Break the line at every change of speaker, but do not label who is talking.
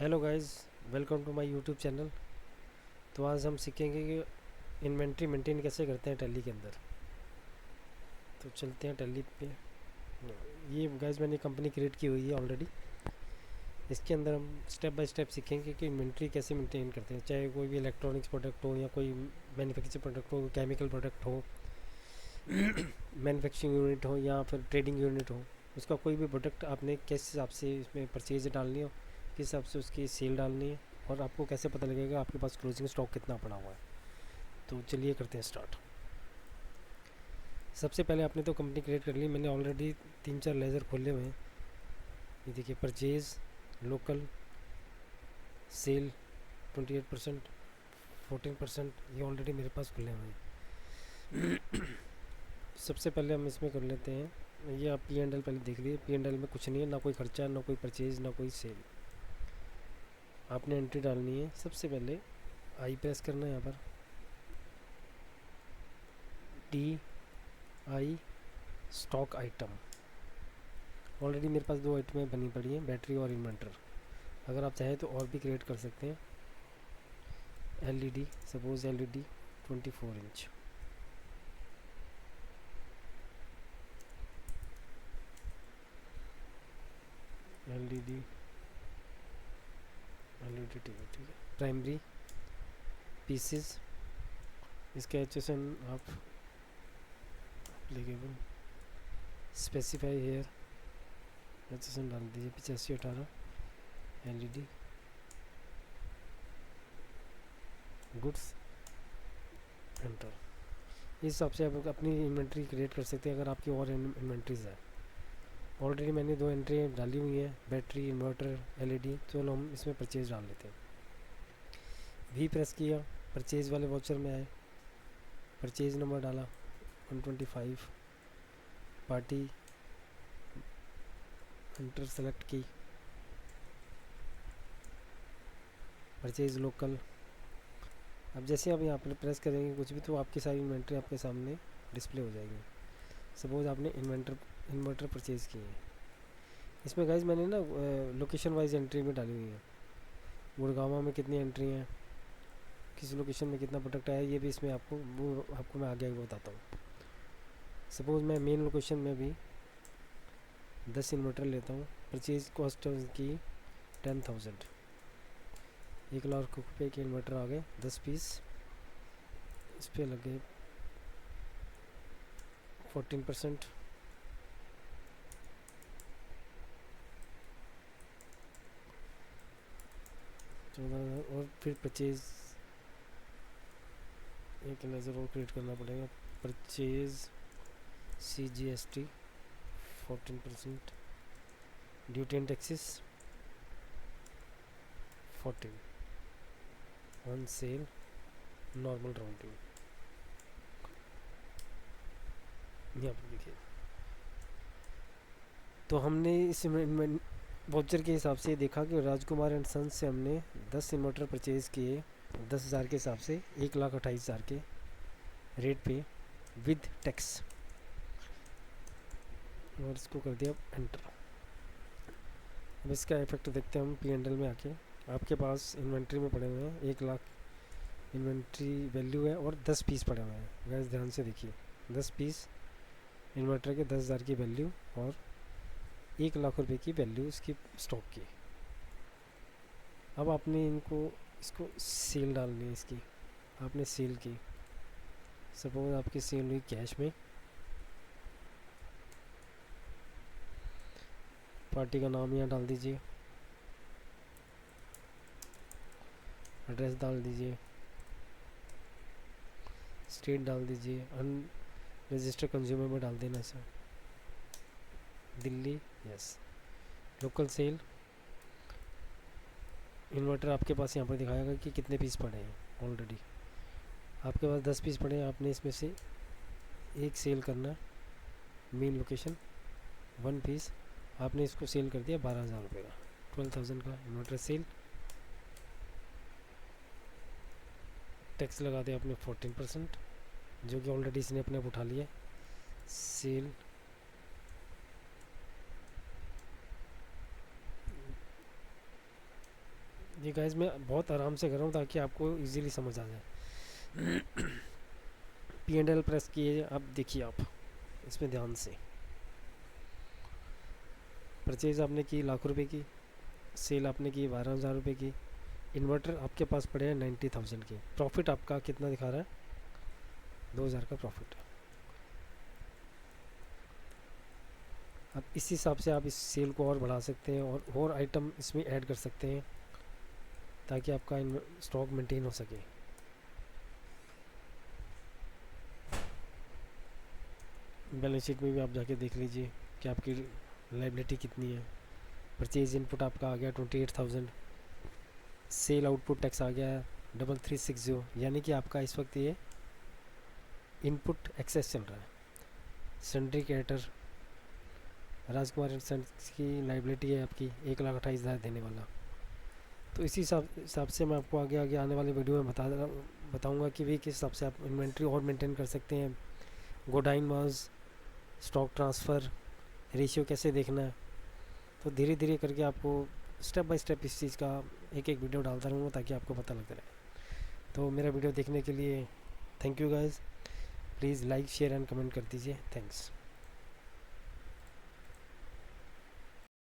Hello guys, welcome to my YouTube channel. तो आज हम सीखेंगे कि इन्वेंट्री मेंटेन कैसे करते हैं टैली के अंदर। तो चलते हैं टैली पे। ये गाइस मैंने कंपनी क्रिएट की हुई है ऑलरेडी। इसके अंदर हम स्टेप बाय स्टेप सीखेंगे कि इन्वेंट्री कैसे मेंटेन करते हैं, चाहे कोई भी इलेक्ट्रॉनिक्स प्रोडक्ट हो या कोई मैन्युफैक्चर प्रोडक्ट हो, केमिकल प्रोडक्ट हो, मैन्युफैक्चरिंग यूनिट हो या फिर ट्रेडिंग यूनिट हो। उसका कोई भी प्रोडक्ट आपने किस हिसाब से इसमें परचेज डालनी हो, किस हिसाब से उसकी सेल डालनी है, और आपको कैसे पता लगेगा आपके पास क्लोजिंग स्टॉक कितना पड़ा हुआ है। तो चलिए करते हैं स्टार्ट। सबसे पहले आपने तो कंपनी क्रिएट कर ली। मैंने ऑलरेडी 3-4 लेज़र खोले हुए हैं। ये देखिए, परचेज, लोकल, सेल 28%, 14%, ये ऑलरेडी मेरे पास खुले हुए हैं। सबसे पहले हम इसमें कर लेते हैं, ये आप पी एंड एल पहले देख लीजिए। पी एंड एल में कुछ नहीं है, ना कोई खर्चा, ना कोई परचेज, ना कोई सेल। आपने एंट्री डालनी है। सबसे पहले आई प्रेस करना है, यहाँ पर T I stock item. Already मेरे पास 2 आइटमें बनी पड़ी हैं, बैटरी और इन्वर्टर। अगर आप चाहें तो और भी क्रिएट कर सकते हैं। LED, suppose LED 24 inch. LED LED TV, ठीक है। प्राइमरी पीसेस, इसका एचएसएन आप एप्लीकेबल स्पेसिफाई हेयर एचएसएन डाल दीजिए 8518। LED goods, enter. इस हिसाब से आप अपनी इन्वेंट्री क्रिएट कर सकते हैं अगर आपकी और इन्वेंट्रीज है। ऑलरेडी मैंने 2 एंट्री डाली हुई हैं, बैटरी, इन्वर्टर, एलईडी। चलो हम इसमें परचेज डाल लेते हैं। वी प्रेस किया, परचेज वाले वाउचर में आए, परचेज नंबर डाला 125, पार्टी एंटर सेलेक्ट की, परचेज लोकल। अब जैसे आप यहाँ पर प्रेस करेंगे कुछ भी, तो आपकी सारी इन्वेंट्री आपके सामने डिस्प्ले हो जाएगी। सपोज आपने इन्वर्टर परचेज़ किए हैं। इसमें गाइज मैंने ना लोकेशन वाइज एंट्री में डाली हुई है। गुड़गांव में कितनी एंट्री हैं, किस लोकेशन में कितना प्रोडक्ट आया, ये भी इसमें आपको मैं आगे बताता हूँ। सपोज मैं मेन लोकेशन में भी 10 इन्वर्टर लेता हूँ। परचेज कॉस्ट की 10,000, 1,00,000 रुपये के इन्वर्टर आ गए, 10 पीस। इस पर लग गए 14%, और फिर परचेज एक लेज़र और क्रिएट करना पड़ेगा। Purchase CGST 14%, duty and taxes 14, on sale, normal rounding. यहाँ पर देखिए, तो हमने इस वाउचर के हिसाब से देखा कि राजकुमार एंड सन्स से हमने 10 इन्वर्टर परचेज़ किए 10,000 के हिसाब से, 1,28,000 के रेट पे विद टैक्स, और इसको कर दिया एंटर। अब इसका इफेक्ट देखते हैं हम पी एंड एल में आके। आपके पास इन्वेंट्री में पड़े हुए हैं 1,00,000 इन्वेंट्री वैल्यू है, और 10 पीस पड़े हुए हैं। गैस ध्यान से देखिए, 10 पीस इन्वर्टर के 10,000 की वैल्यू और 1,00,000 रुपये की वैल्यू इसकी स्टॉक की। अब आपने इसको सेल डालनी है इसकी। आपने सेल की, सपोज आपकी सेल हुई कैश में। पार्टी का नाम यहाँ डाल दीजिए, एड्रेस डाल दीजिए, स्टेट डाल दीजिए, अनरजिस्टर्ड कंज्यूमर में डाल देना sir, Delhi, yes. Local cell, inverter आपके पास यहाँ पर दिखाएगा कि कितने पीस पड़े हैं। ऑलरेडी आपके पास 10 पीस पड़े हैं। आपने इसमें से एक सेल करना, मेन लोकेशन 1 पीस। आपने इसको सेल कर दिया 12,000 रुपये का, 12,000 का इन्वर्टर सेल। टैक्स लगा दिया आपने 14%, जो कि ऑलरेडी इसने अपने आप उठा लिया। सेल ये गाइस मैं बहुत आराम से कर रहा हूँ ताकि आपको इजीली समझ आ जाए। पी एंड एल प्रेस किए, अब देखिए आप इसमें ध्यान से। परचेज आपने की ₹1,00,000 की, सेल आपने की 12,000 की, इन्वर्टर आपके पास पड़े हैं 90,000 के। प्रॉफिट आपका कितना दिखा रहा है? 2,000 का प्रॉफिट है। अब इस हिसाब से आप इस सेल को और बढ़ा सकते हैं और आइटम इसमें ऐड कर सकते हैं ताकि आपका स्टॉक मेंटेन हो सके। बैलेंस शीट में भी आप जाके देख लीजिए कि आपकी लाइबिलिटी कितनी है। परचेज इनपुट आपका आ गया 28,000, सेल आउटपुट टैक्स आ गया 3360, यानी कि आपका इस वक्त ये इनपुट एक्सेस चल रहा है। Sundry creditor Rajkumar and sons की लाइबिलिटी है आपकी 1,28,000 देने वाला। तो इसी हिसाब से मैं आपको आगे आगे आने वाले वीडियो में बताऊंगा कि भी किस हिसाब से आप इन्वेंट्री और मेंटेन कर सकते हैं। गोडाइन वाज, स्टॉक ट्रांसफ़र रेशियो कैसे देखना है। तो धीरे धीरे करके आपको स्टेप बाय स्टेप इस चीज़ का एक एक वीडियो डालता रहूँगा ताकि आपको पता लगता रहे। तो मेरा वीडियो देखने के लिए thank you guys. Please like share and comment कर दीजिए। थैंक्स।